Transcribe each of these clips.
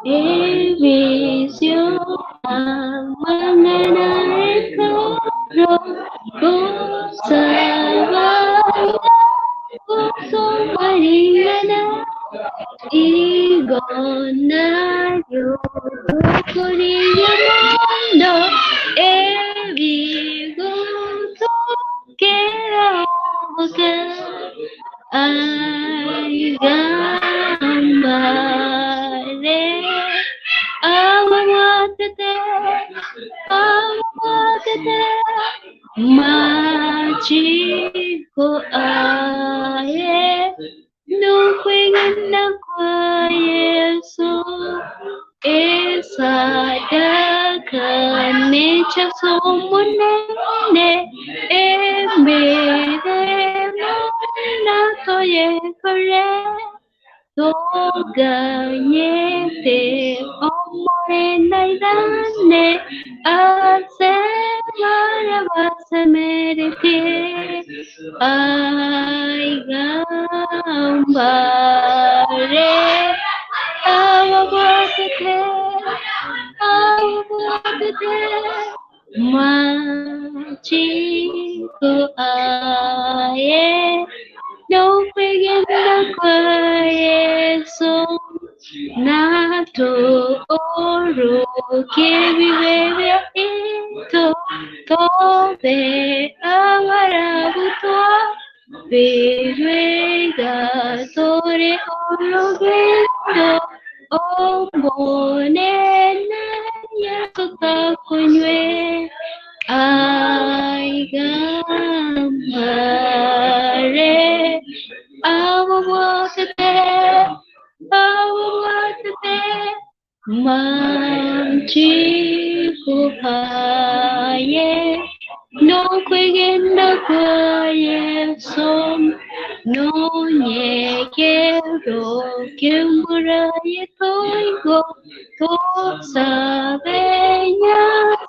Evisio mengenai sabaya maringana igona kuriya mondo evigo kera oka agambare amamatete amamatete machiko aye nukwingana kwa Yesu esadaka necha somunene emberemo natoye kore toganyete omore naidane asemara basemerete aigambare awabakete machiko aye no kwegenda kwa Yesu nato oro kebibebyo ito tobe amarabutwa bebega tore orogendo ombonena yasukakunywe aigambare awawatete manchikuhaye no kwegenda kwa Yesu no nyekero kemburaye toigo to sabenya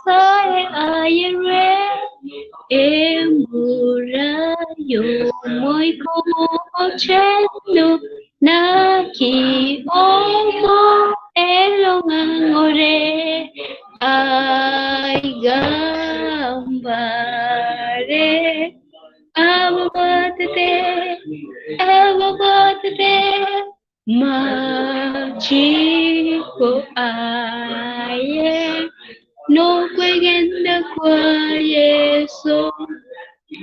sae ayere emburayo moiko ochendo naki omo elongangore aigambare awabatete machiko aye no kwegenda kwa Yesu.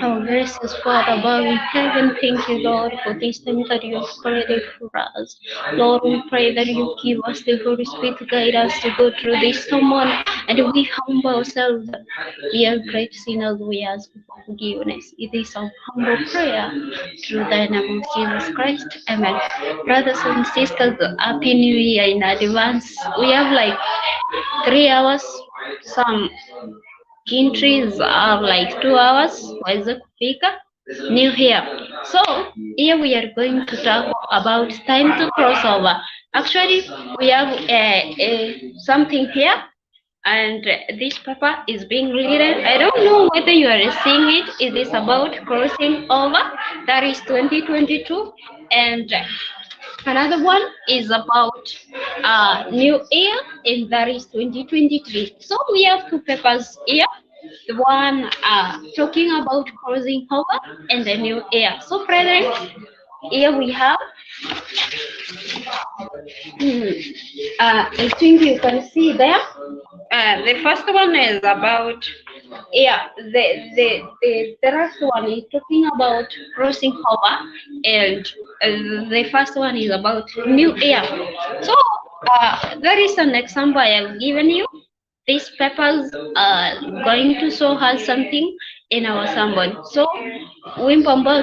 Our gracious Father, above in heaven, thank you, Lord, for this time that you have created for us. Lord, we pray that you give us the Holy Spirit to guide us to go through this sermon, and we humble ourselves. We are great sinners, we ask for forgiveness. It is our humble prayer through the name of Jesus Christ. Amen. Brothers and sisters, Happy New Year in advance. We have like 3 hours, some countries are like 2 hours waweze kufika new year. So here we are going to talk about time to cross over. Actually we have something here, and this paper is being written. I don't know whether you are seeing it. It is about crossing over, that is 2022, and another one is about new year, and that is 2023. So we have 2 papers here. The one talking about crossing over and the new year. So brethren, here we have, I think you can see there. The first one is about, the last one is talking about crossing over, and the first one is about new year. So there is an example I have given you. These papers are going to show us something in our sermon. So wimbo ambao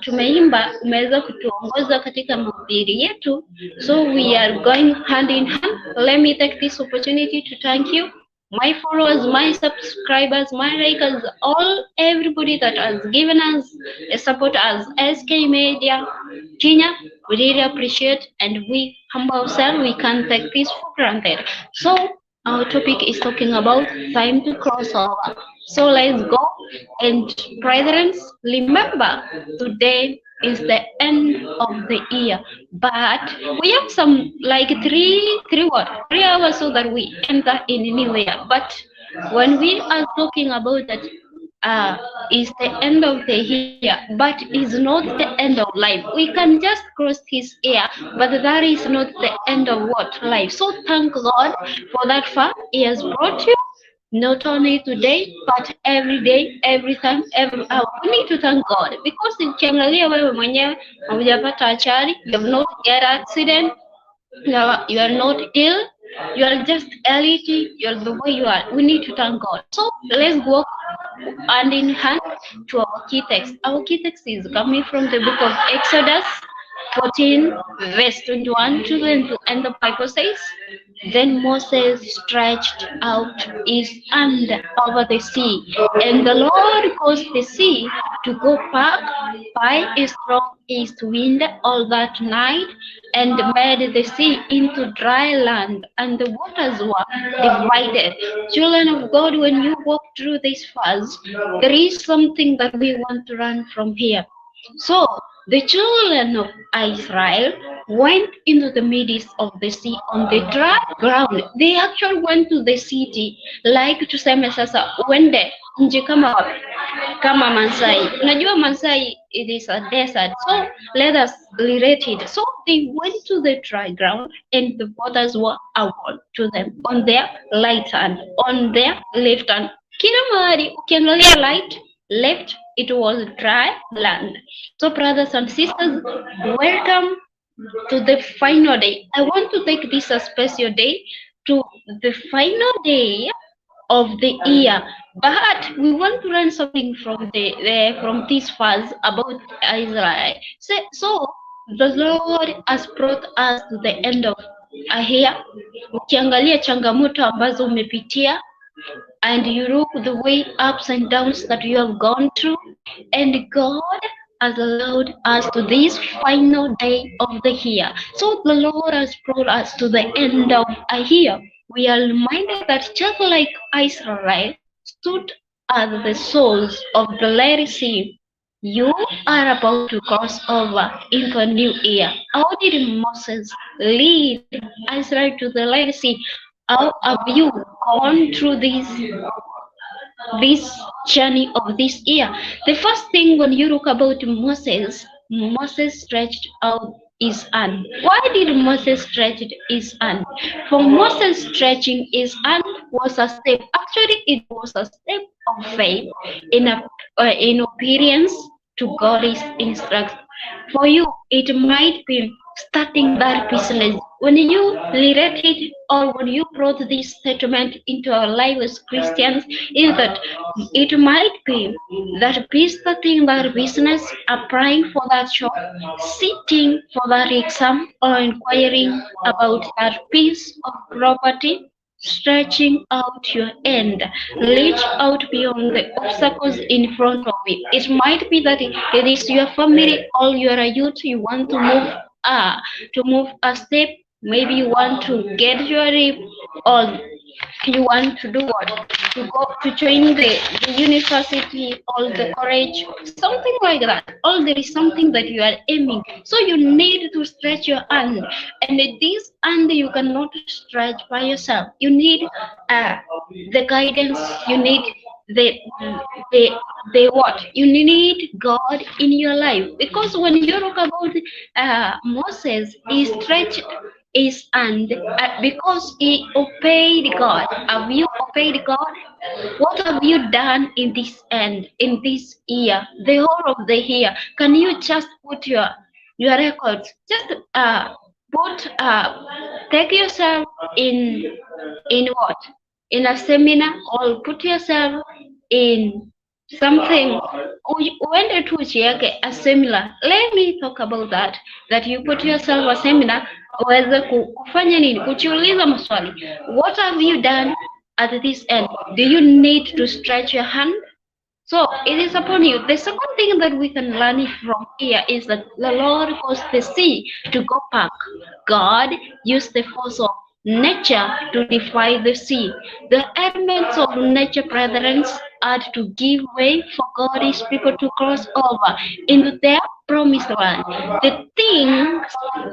tumeimba umeweza kutuongoza katika mahubiri yetu. So we are going hand in hand. Let me take this opportunity to thank you, my followers, my subscribers, my likers, everybody that has given us a support as SK Media Kenya. We really appreciate, and we humble ourselves. We can't take this for granted. So our topic is talking about time to cross over. So let's go. And brethren, remember today is the end of the year, but we have some like three hours so that we enter in new year. But when we are talking about that is the end of the year, but is not the end of life. We can just cross his year, but that is not the end of what life. So thank God for that far He has brought you. Not only today, but every day, every time, every hour. We need to thank God because ukiangalia wewe mwenyewe haujapata ajali, you have not get accident, you are not ill, you are just healthy, you are the way you are. We need to thank God. So let's walk hand in hand to our key text. Our key text is coming from the book of Exodus 14, verse 21 to the end, and the Bible says, Then Moses stretched out his hand over the sea, and the Lord caused the sea to go back by a strong east wind all that night, and made the sea into dry land, and the waters were divided. Children of God, when you walk through this phase, there is something that we want to learn from here. So the children of Israel went into the midst of the sea on the dry ground. They actually went to the city, like tuseme sasa uende nje kama wapi? Kama Masai. Unajua Masai, it is a desert. So let us relate it. So they went to the dry ground and the waters were outward to them on their right hand, on their left hand. Kila mahali ukiangalia right, left, it was dry land. So brothers and sisters, welcome to the final day. I want to take this a special day to the final day of the year, but we want to learn something from from this verse about Israel. So the Lord has brought us to the end of a year. Ukiangalia changamoto ambazo umepitia, and you look the way ups and downs that you have gone through, and God has allowed us to this final day of the year. So the Lord has brought us to the end of a year. We are reminded that just like Israel stood at the source of the Red Sea, you are about to cross over into a new year. How did Moses lead Israel to the Red Sea? How have you gone through this journey of this year? The first thing when you look about Moses, Moses stretched out his hand. Why did Moses stretch his hand? For Moses, stretching his hand was a step. Actually, it was a step of faith in obedience to God's instruction. For you, it might be starting that business. When you relate it or when you brought this statement into our life as Christians, is that it might be that be starting that business, applying for that job, sitting for that exam, or inquiring about that piece of property. Stretching out your hand, reach out beyond the obstacles in front of you. It might be that it is your family or you are a youth, you want to move a step. Maybe you want to get your rib, or you want to do what? To go to join the university or the college, something like that. Or there is something that you are aiming. So you need to stretch your hand. And this hand you cannot stretch by yourself. You need the guidance, you need the the what you need God in your life, because when you look about Moses, he stretched his hand because he obeyed God. Have you obeyed God? What have you done in this end, in this year, the whole of the year? Can you just put your records, just take yourself in what, in a seminar, or put yourself in something uende tu ujiweke a seminar. Let me talk about that you put yourself a seminar, uweze kufanya nini, kujiuliza maswali. What have you done at this end? Do you need to stretch your hand? So it is upon you. The second thing that we can learn from here is that the Lord caused the sea to go back. God used the force of nature to defy the sea. The elements of nature, brethren, are to give way for God's people to cross over into their promised land. The things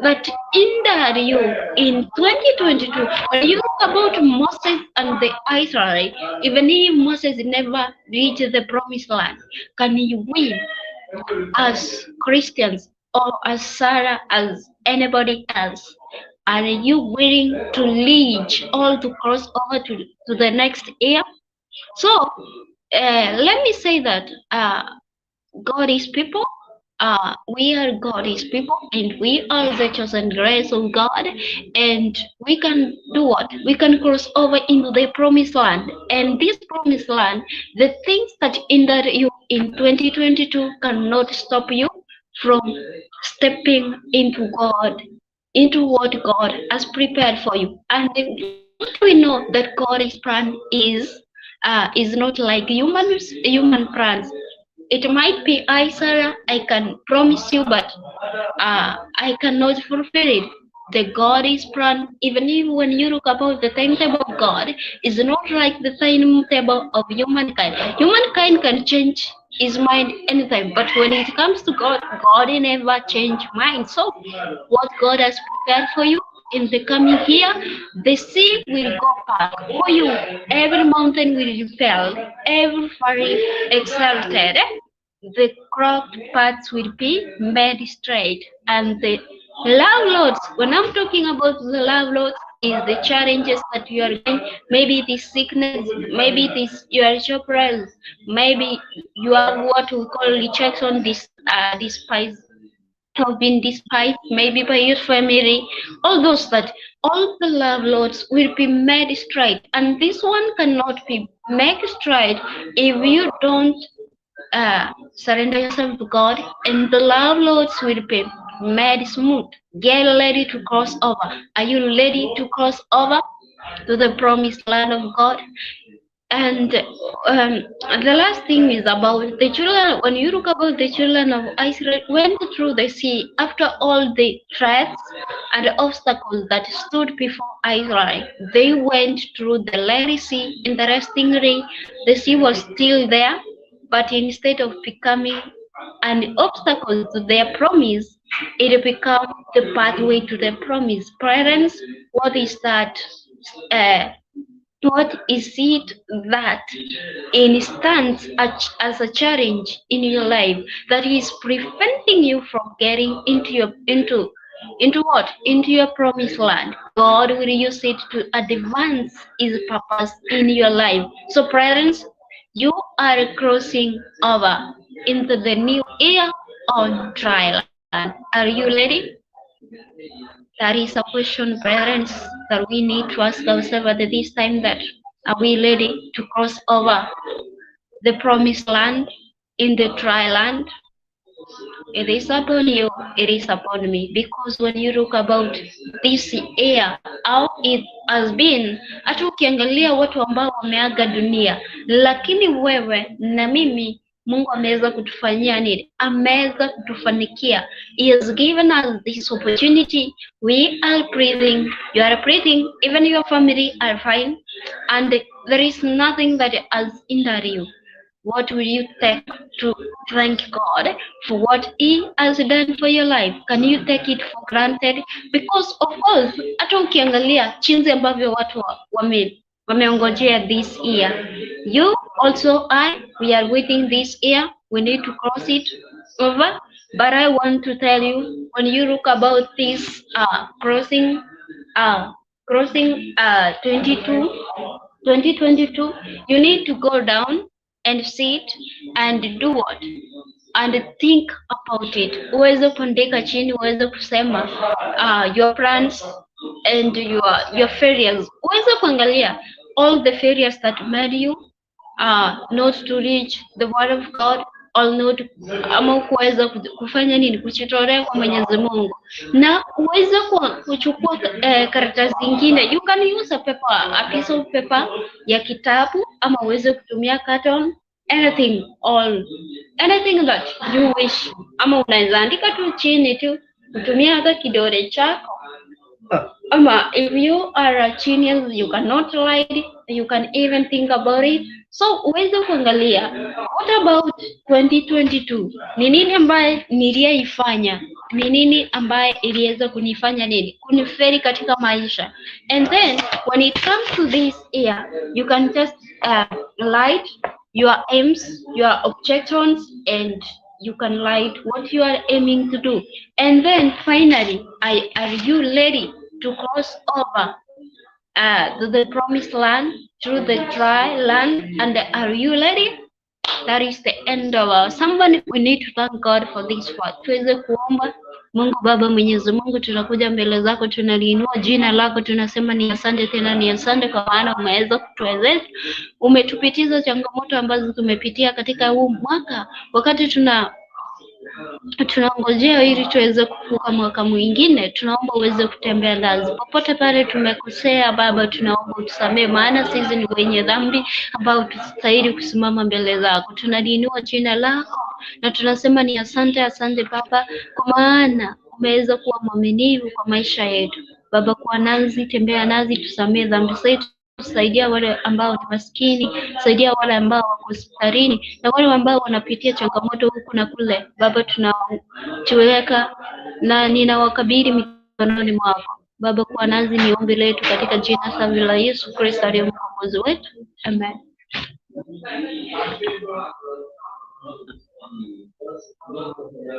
that hindered you in 2022, when you look about Moses and the Israelites, even if Moses never reached the promised land, can you win as Christians or as Sarah, as anybody else? Are you willing to reach or to cross over to the next year? So let me say that God is people. We are God's people, and we are the chosen grace of God, and we can do what? We can cross over into the promised land. And this promised land, the things that hindered you in 2022 cannot stop you from stepping into God, into what God has prepared for you. And what we know that God's plan is not like human plans. It might be, I, Sarah, I can promise you, but I cannot fulfill it. The God is plan, even if when you look about the timetable of God, is not like the timetable of humankind. Humankind can change his mind anytime, but when it comes to God, God never change mind. So, what God has prepared for you in the coming year, the sea will go back for you. Every mountain will be felled, every valley exalted, the crooked paths will be made straight, and the love loads. When I'm talking about the love loads, is the challenges that you are going. Maybe it is sickness, maybe it is your job rise, maybe you have what we call rejection, despise, have been despised, maybe by your family. All those that all the love loads will be made straight, and this one cannot be made straight if you don't surrender yourself to God, and the love loads will be made smooth. Get ready to cross over. Are you ready to cross over to the promised land of God? And the last thing is about the children. When you look about the children of Israel, went through the sea after all the threats and obstacles that stood before Israel. They went through the Red Sea. Interestingly, the sea was still there, but instead of becoming an obstacle to their promise, it became the pathway to their promise. Parents, what is that? Uh, what is it that stands as a challenge in your life that is preventing you from getting into what? Into your promised land. God will use it to advance His purpose in your life. So, parents, you are crossing over into the new year on dry land. Are you ready? That is a question, parents, that we need to ask ourselves at this time, that are we ready to cross over the promised land in the dry land? It is upon you, it is upon me, because when you look about this year, how it has been, hata ukiangalia watu ambao wameaga dunia, lakini wewe na mimi Mungu ameweza kutufanyia nini? Ameweza kutufanikia. He has given us this opportunity. We are breathing. You are breathing. Even your family are fine. And there is nothing that has hindered you. What will you take to thank God for what He has done for your life? Can you take it for granted? Because of course, hata ukiangalia jinsi ambavyo watu wameongojea this year, you also we are waiting this year. We need to cross it over. But I want to tell you, when you look about this crossing 2022, you need to go down and sit and do what? And think about it. Uweze kuandika chini, uweze kusema your plans and your failures. Uweze kuangalia all the failures that made you not to reach the word of God, or not, ama kuweza kufanya nini, kuchitolea kwa Mwenyezi Mungu, na uweze kuchukua karatasi zingine. You can use a piece of paper ya kitabu, ama uweze kutumia carton, anything that you wish, ama unaweza andika tu chini tu, kutumia hata kidole chako If you are a genius, you cannot write, you can even think about it. So uweze kuangalia, what about 2022? Ni nini ambaye niliyoifanya? Ni nini ambaye iliweza kunifanya nini? Kuniferi katika maisha. And then when it comes to this year, you can just write your aims, your objectives, and you can write what you are aiming to do. And then finally, are you ready to cross over to the promised land through the dry land? And are you ready? That is the end of our sermon. We need to thank God for this part. Tuweze kuomba. Mungu Baba Mwenyezi Mungu, tunakuja mbele zako, tunaliinua jina lako, tunasema ni asante, tena ni asante kwa maana umeweza kutuwezesha, umetupitiza changamoto ambazo tumepitia katika huu mwaka, wakati tunangojea ili tuweze kuvuka mwaka mwingine. Tunaomba uweze kutembea nasi popote pale tumekosea. Baba, tunaomba utusamee, maana sisi ni wenye dhambi ambao tustahili kusimama mbele zako. Tunaliinua jina lako na tunasema ni asante, asante Baba, kwa maana umeweza kuwa mwaminifu kwa maisha yetu. Baba, kuwa nasi, tembea nasi, tusamee dhambi zetu, saidia wale ambao ni maskini, saidia wale ambao wako hospitalini na wale ambao wanapitia changamoto huku na kule. Baba, tunaweka na ninawakabidhi mikononi mwako. Baba, kuwa nasi ni ombi letu katika jina safi la Yesu Kristo aliye mkombozi wetu. Amen.